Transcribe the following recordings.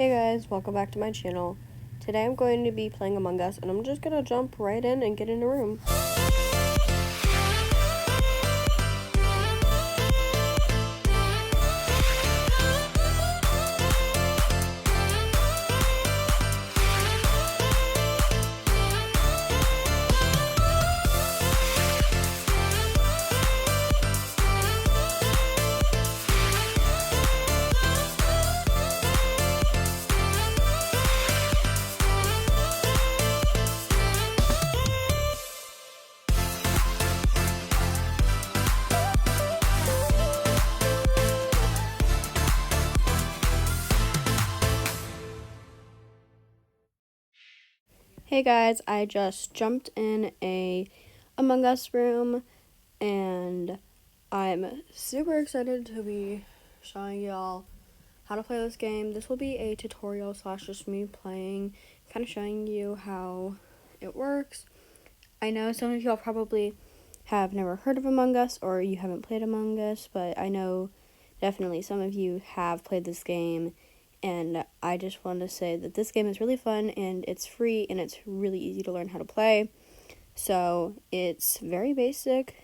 Hey guys, welcome back to my channel. Today I'm going to be playing Among Us, and I'm just going to jump right in and get in a room. Hey guys, I just jumped in a Among Us room, and I'm super excited to be showing y'all how to play this game. This will be a tutorial slash just me playing, kind of showing you how it works. I know some of y'all probably have never heard of Among Us or you haven't played Among Us, but I know definitely some of you have played this game, and I just want to say that this game is really fun and it's free and it's really easy to learn how to play. So it's very basic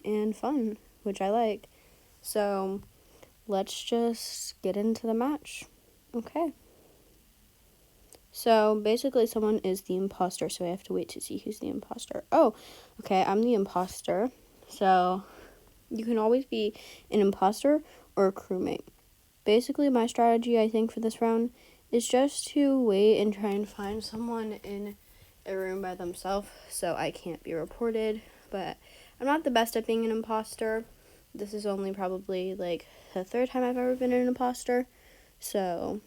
and fun, which I like. So let's just get into the match. Okay. So basically someone is the imposter, so I have to wait to see who's the imposter. Oh, okay, I'm the imposter. So you can always be an imposter or a crewmate. Basically my strategy, I think, for this round is just to wait and try and find someone in a room by themselves so I can't be reported. But I'm not the best at being an imposter. This is only probably like the third time I've ever been an imposter. So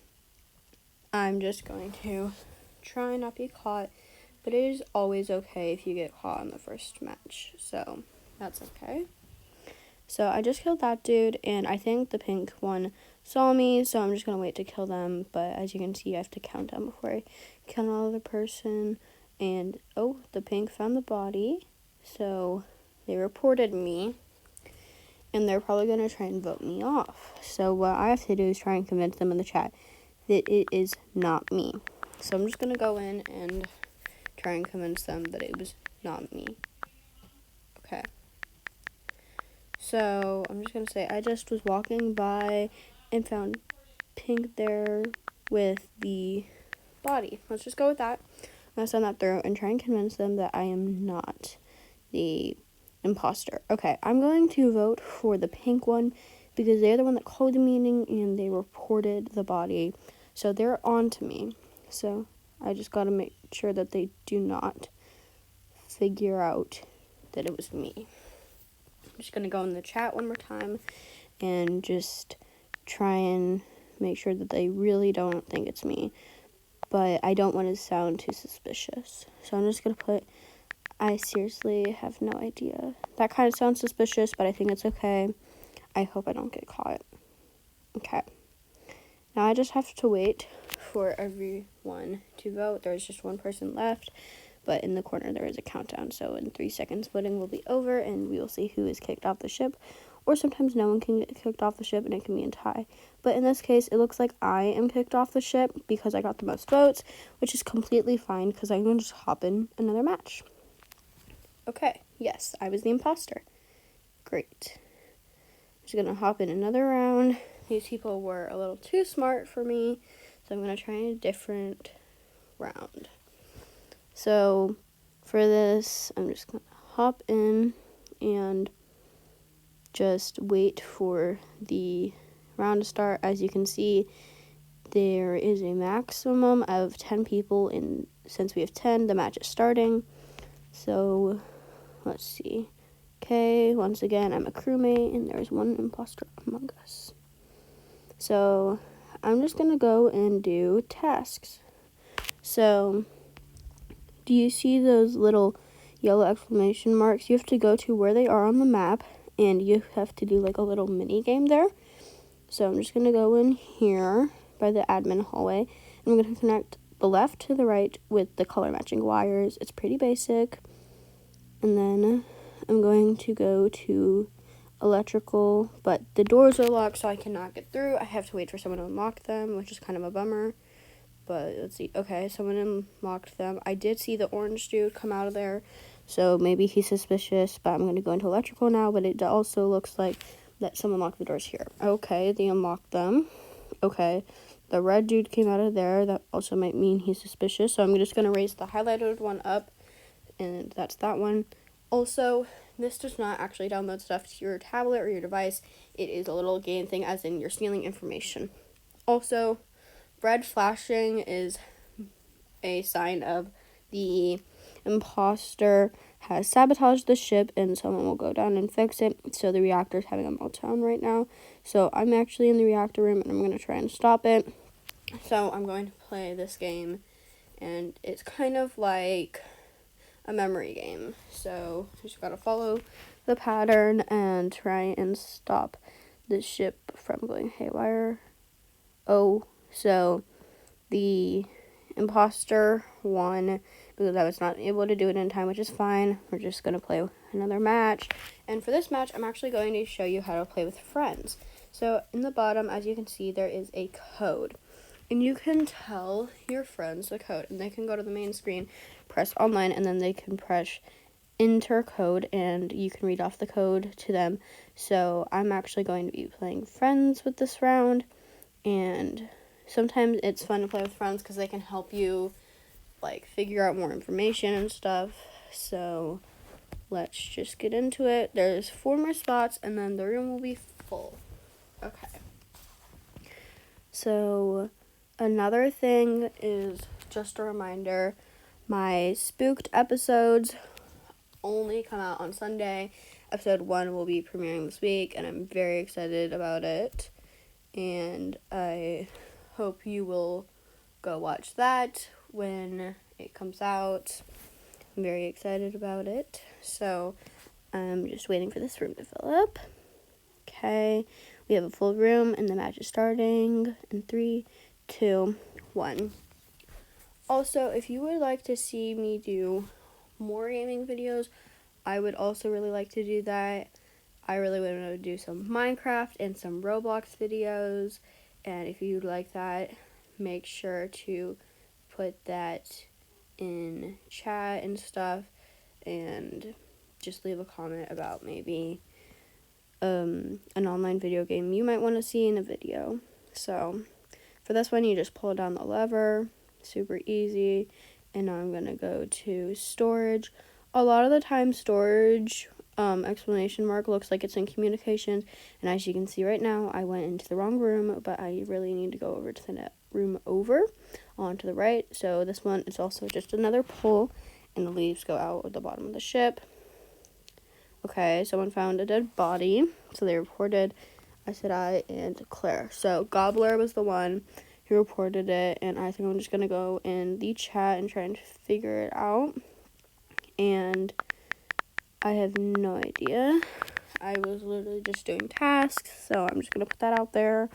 I'm just going to try not be caught, but it is always okay if you get caught in the first match, so that's okay. So I just killed that dude, and I think the pink one saw me, so I'm just gonna wait to kill them. But as you can see, I have to count down before I kill another person. And oh, the pink found the body, so they reported me, and they're probably gonna try and vote me off. So what I have to do is try and convince them in the chat that it is not me. So I'm just gonna go in and try and convince them that it was not me. Okay. So I'm just gonna say I just was walking by and found pink there with the body. Let's just go with that. I'm gonna send that through and try and convince them that I am not the imposter. Okay, I'm going to vote for the pink one because they're the one that called the meeting and they reported the body. So they're on to me. So I just gotta make sure that they do not figure out that it was me. I'm just gonna go in the chat one more time and just try and make sure that they really don't think it's me. But I don't want to sound too suspicious. So I'm just gonna put, I seriously have no idea. That kind of sounds suspicious, but I think it's okay. I hope I don't get caught. Okay. Now I just have to wait for everyone to vote. There's just one person left, but in the corner there is a countdown. So in 3 seconds, voting will be over, and we will see who is kicked off the ship. Or sometimes no one can get kicked off the ship, and it can be in tie. But in this case, it looks like I am kicked off the ship because I got the most votes, which is completely fine because I can just hop in another match. Okay, yes, I was the imposter. Great. I'm just gonna hop in another round. These people were a little too smart for me, so I'm gonna try a different round. So for this, I'm just gonna hop in and just wait for the round to start. As you can see, there is a maximum of 10 people, and since we have 10, the match is starting. So let's see. Okay, once again, I'm a crewmate, and there's one imposter among us. So I'm just gonna go and do tasks. So do you see those little yellow exclamation marks? You have to go to where they are on the map, and you have to do like a little mini game there. So I'm just gonna go in here by the admin hallway, and I'm gonna connect the left to the right with the color matching wires. It's pretty basic. And then I'm going to go to electrical, but the doors are locked, so I cannot get through. I have to wait for someone to unlock them, which is kind of a bummer. But let's see. Okay, someone unlocked them. I did see the orange dude come out of there, so maybe he's suspicious, but I'm going to go into electrical now, but it also looks like that someone locked the doors here. Okay, they unlocked them. Okay, the red dude came out of there. That also might mean he's suspicious, so I'm just going to raise the highlighted one up, and that's that one. Also, this does not actually download stuff to your tablet or your device. It is a little game thing, as in you're stealing information. Also, red flashing is a sign of the imposter has sabotaged the ship and someone will go down and fix it. So the reactor's having a meltdown right now. So I'm actually in the reactor room and I'm going to try and stop it. So I'm going to play this game, and it's kind of like a memory game. So you just got to follow the pattern and try and stop the ship from going haywire. Oh, so the imposter won because I was not able to do it in time, which is fine. We're just going to play another match. And for this match, I'm actually going to show you how to play with friends. So in the bottom, as you can see, there is a code. And you can tell your friends the code. And they can go to the main screen, press online, and then they can press enter code, and you can read off the code to them. So I'm actually going to be playing friends with this round. And sometimes it's fun to play with friends because they can help you, like, figure out more information and stuff. So let's just get into it. There's 4 more spots, and then the room will be full. Okay. So another thing is just a reminder, my spooked episodes only come out on Sunday. Episode 1 will be premiering this week, and I'm very excited about it. And I hope you will go watch that when it comes out. I'm very excited about it. So I'm just waiting for this room to fill up. Okay, we have a full room and the match is starting in 3, 2, 1. Also, if you would like to see me do more gaming videos, I would also really like to do that. I really want to do some Minecraft and some Roblox videos, and if you'd like that, make sure to put that in chat and stuff, and just leave a comment about maybe an online video game you might want to see in a video. So for this one, you just pull down the lever, super easy, and now I'm going to go to storage. A lot of the time, storage exclamation mark looks like it's in communications, and as you can see right now, I went into the wrong room, but I really need to go over to the room over on to the right. So this one is also just another pull, and the leaves go out at the bottom of the ship. Okay, someone found a dead body, so they reported I and Claire. So Gobbler was the one who reported it, and I think I'm just gonna go in the chat and try and figure it out. And I have no idea. I was literally just doing tasks, so I'm just gonna put that out there.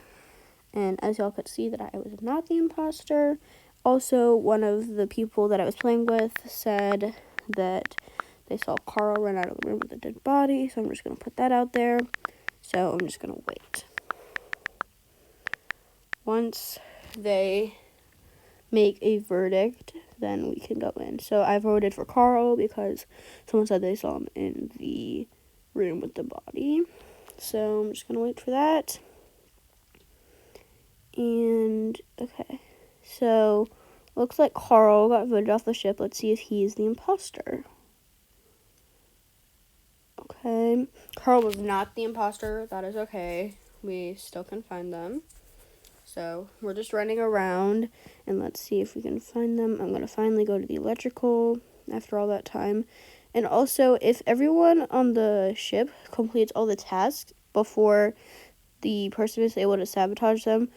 And as y'all could see, that I was not the imposter. Also, one of the people that I was playing with said that they saw Carl run out of the room with a dead body, so I'm just gonna put that out there. So I'm just gonna wait. Once they make a verdict, then we can go in. So I voted for Carl because someone said they saw him in the room with the body. So I'm just gonna wait for that. And okay, so looks like Carl got voted off the ship. Let's see if he is the imposter. Okay, Carl was not the imposter. That is okay. We still can find them. So we're just running around, and let's see if we can find them. I'm going to finally go to the electrical after all that time. And also, if everyone on the ship completes all the tasks before the person is able to sabotage them,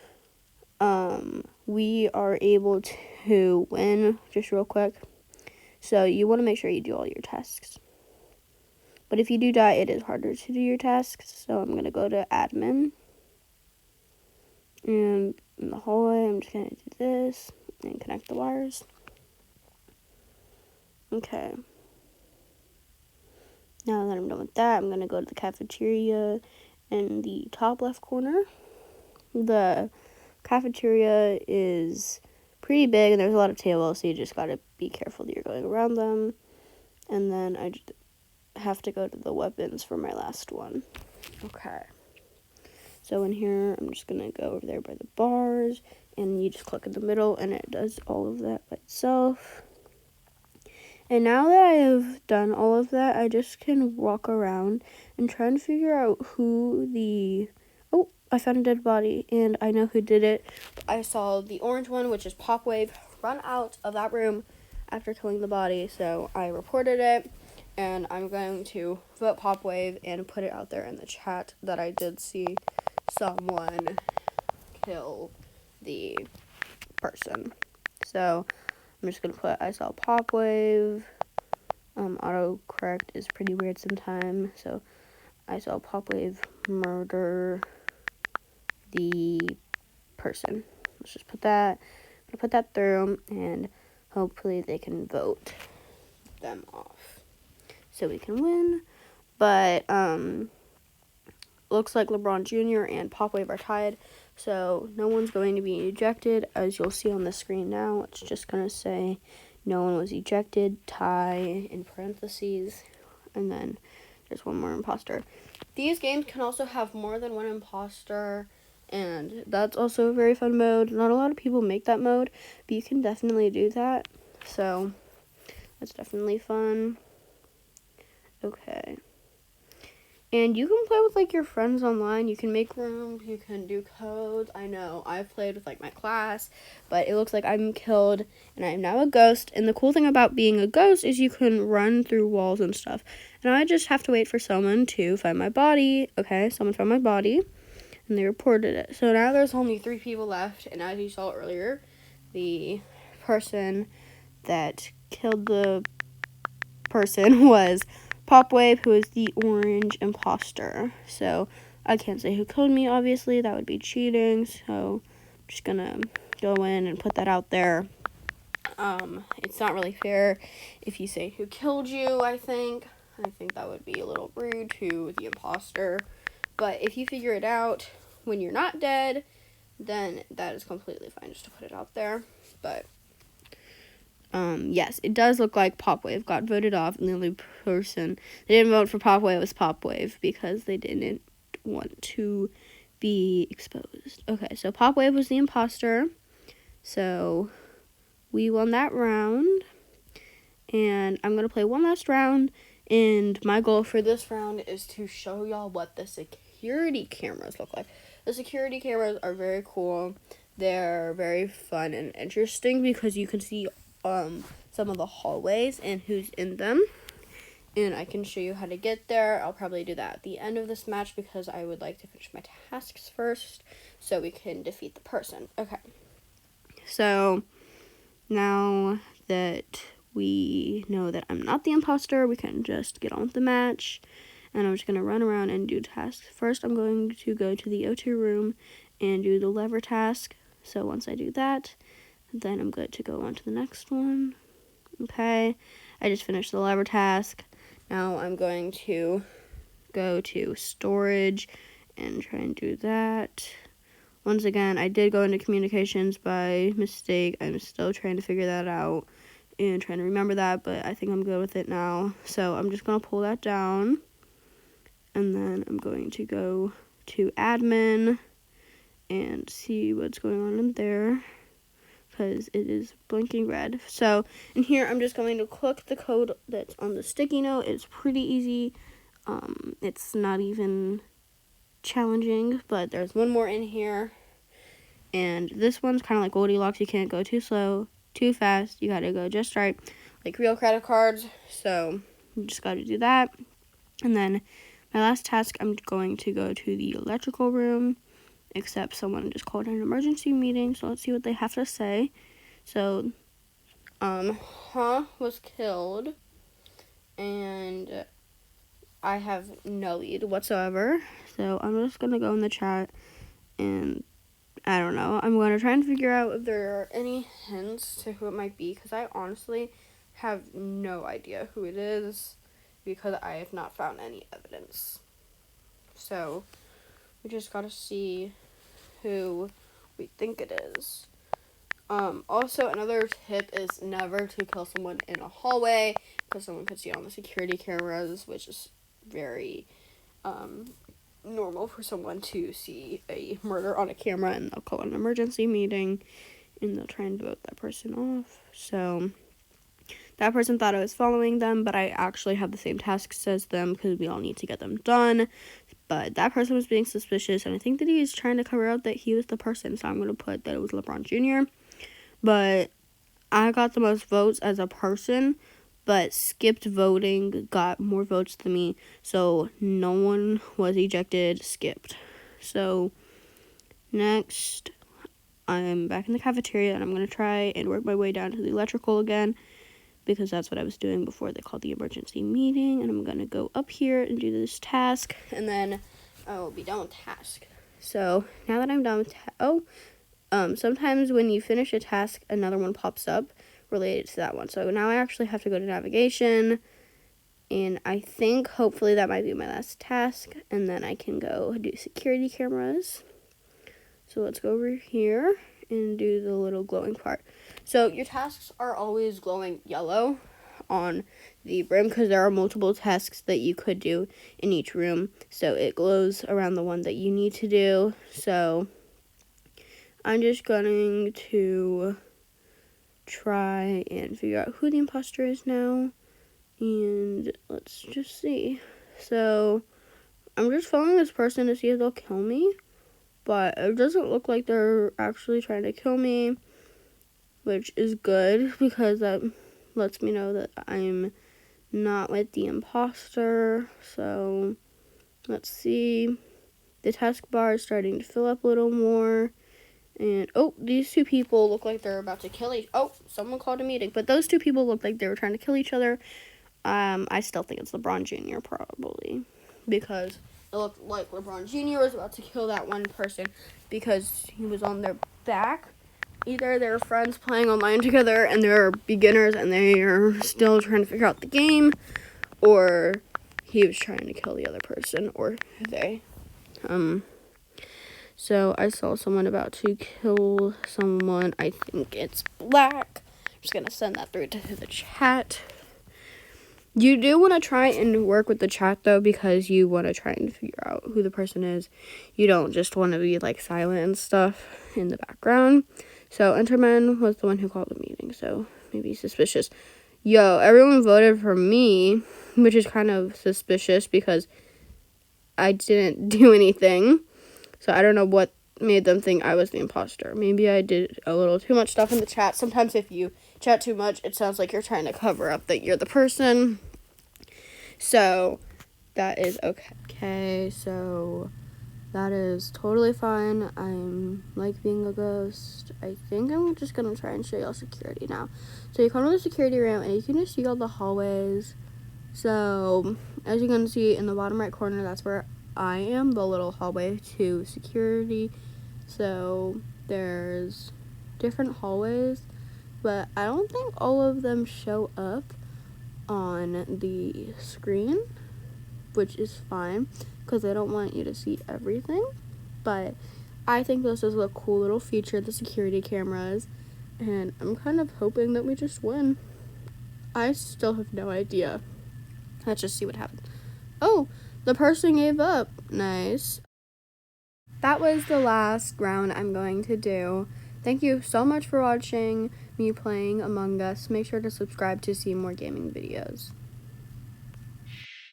we are able to win, just real quick. So you want to make sure you do all your tasks. But if you do die, it is harder to do your tasks. So I'm going to go to admin. And in the hallway, I'm just going to do this and connect the wires. Okay. Now that I'm done with that, I'm going to go to the cafeteria in the top left corner. The cafeteria is pretty big, and there's a lot of tables, so you just gotta be careful that you're going around them. And then I just have to go to the weapons for my last one. Okay. So in here, I'm just gonna go over there by the bars, and you just click in the middle, and it does all of that by itself. And now that I have done all of that, I just can walk around and try and figure out who the... Oh, I found a dead body, and I know who did it. I saw the orange one, which is Popwave, run out of that room after killing the body, so I reported it, and I'm going to vote Popwave and put it out there in the chat that I did see someone kill the person. So I'm just gonna put I saw Popwave. Autocorrect is pretty weird sometimes, so I saw Popwave murder the person. Let's just put that. I'm gonna put that through, and hopefully they can vote them off so we can win. But looks like LeBron Jr. and Popwave are tied, so no one's going to be ejected. As you'll see on the screen now, it's just going to say no one was ejected, tie in parentheses, and then there's one more imposter. These games can also have more than one imposter, and that's also a very fun mode. Not a lot of people make that mode, but you can definitely do that, so that's definitely fun. Okay. And you can play with, like, your friends online. You can make rooms. You can do codes. I know. I've played with, like, my class. But it looks like I'm killed. And I'm now a ghost. And the cool thing about being a ghost is you can run through walls and stuff. And I just have to wait for someone to find my body. Okay, someone found my body. And they reported it. So now there's only 3 people left. And as you saw earlier, the person that killed the person was Popwave, who is the orange imposter. So I can't say who killed me, obviously. That would be cheating. So I'm just gonna go in and put that out there. It's not really fair if you say who killed you, I think. I think that would be a little rude to the imposter. But if you figure it out when you're not dead, then that is completely fine just to put it out there. But yes, it does look like Popwave got voted off, and the only person they didn't vote for Popwave was Popwave because they didn't want to be exposed. Okay, so Popwave was the imposter, so we won that round, and I'm gonna play one last round, and my goal for this round is to show y'all what the security cameras look like. The security cameras are very cool. They're very fun and interesting because you can see some of the hallways and who's in them, and I can show you how to get there. I'll probably do that at the end of this match because I would like to finish my tasks first so we can defeat the person. Okay, so now that we know that I'm not the imposter, we can just get on with the match, and I'm just going to run around and do tasks. First, I'm going to go to the O2 room and do the lever task. So once I do that, then I'm good to go on to the next one. Okay, I just finished the lever task. Now I'm going to go to storage and try and do that. Once again, I did go into communications by mistake. I'm still trying to figure that out and trying to remember that, but I think I'm good with it now. So I'm just going to pull that down, and then I'm going to go to admin and see what's going on in there, because it is blinking red. So in here, I'm just going to click the code that's on the sticky note. It's pretty easy. It's not even challenging, but there's one more in here. And this one's kind of like Goldilocks. You can't go too slow, too fast. You got to go just right, like real credit cards. So you just got to do that. And then my last task, I'm going to go to the electrical room, except someone just called an emergency meeting, so let's see what they have to say. So, was killed, and I have no lead whatsoever, so I'm just gonna go in the chat, and I don't know, I'm gonna try and figure out if there are any hints to who it might be, because I honestly have no idea who it is, because I have not found any evidence. So, we just gotta see who we think it is. Also, another tip is never to kill someone in a hallway, because someone could see it on the security cameras, which is very normal for someone to see a murder on a camera, and they'll call an emergency meeting, and they'll try and vote that person off. So that person thought I was following them, but I actually have the same tasks as them because we all need to get them done. But that person was being suspicious, and I think that he was trying to cover up that he was the person, so I'm going to put that it was LeBron Jr. But I got the most votes as a person, but skipped voting got more votes than me, so no one was ejected, skipped. So next, I'm back in the cafeteria, and I'm going to try and work my way down to the electrical again, because that's what I was doing before they called the emergency meeting. And I'm going to go up here and do this task, and then I will be done with task. So now that I'm done with sometimes when you finish a task, another one pops up related to that one. So now I actually have to go to navigation, and I think hopefully that might be my last task, and then I can go do security cameras. So let's go over here and do the little glowing part. So your tasks are always glowing yellow on the brim because there are multiple tasks that you could do in each room. So it glows around the one that you need to do. So I'm just going to try and figure out who the imposter is now. And let's just see. So I'm just following this person to see if they'll kill me. But it doesn't look like they're actually trying to kill me, which is good because that lets me know that I'm not with the imposter. So let's see. The taskbar is starting to fill up a little more. And, these two people look like they're about to kill someone called a meeting. But those two people look like they were trying to kill each other. I still think it's LeBron Jr. probably, because it looked like LeBron Jr. was about to kill that one person because he was on their back. Either they're friends playing online together and they're beginners and they are still trying to figure out the game, or he was trying to kill the other person, or they. So I saw someone about to kill someone. I think it's Black. I'm just going to send that through to the chat. You do want to try and work with the chat, though, because you want to try and figure out who the person is. You don't just want to be, silent and stuff in the background. So, Enterman was the one who called the meeting, so maybe suspicious. Yo, everyone voted for me, which is kind of suspicious because I didn't do anything. So, I don't know what made them think I was the imposter. Maybe I did a little too much stuff in the chat. Sometimes if you chat too much, it sounds like you're trying to cover up that you're the person. So that is okay. So that is totally fine. I'm like being a ghost. I think I'm just gonna try and show y'all security now. So you come to the security room and you can just see all the hallways. So as you can see in the bottom right corner, that's where I am, the little hallway to security. So there's different hallways, but I don't think all of them show up on the screen, which is fine because they don't want you to see everything. But I think this is a cool little feature, the security cameras, and I'm kind of hoping that we just win. I still have no idea. Let's just see what happens. Oh, the person gave up. Nice. That was the last round I'm going to do. Thank you so much for watching me playing Among Us. Make sure to subscribe to see more gaming videos.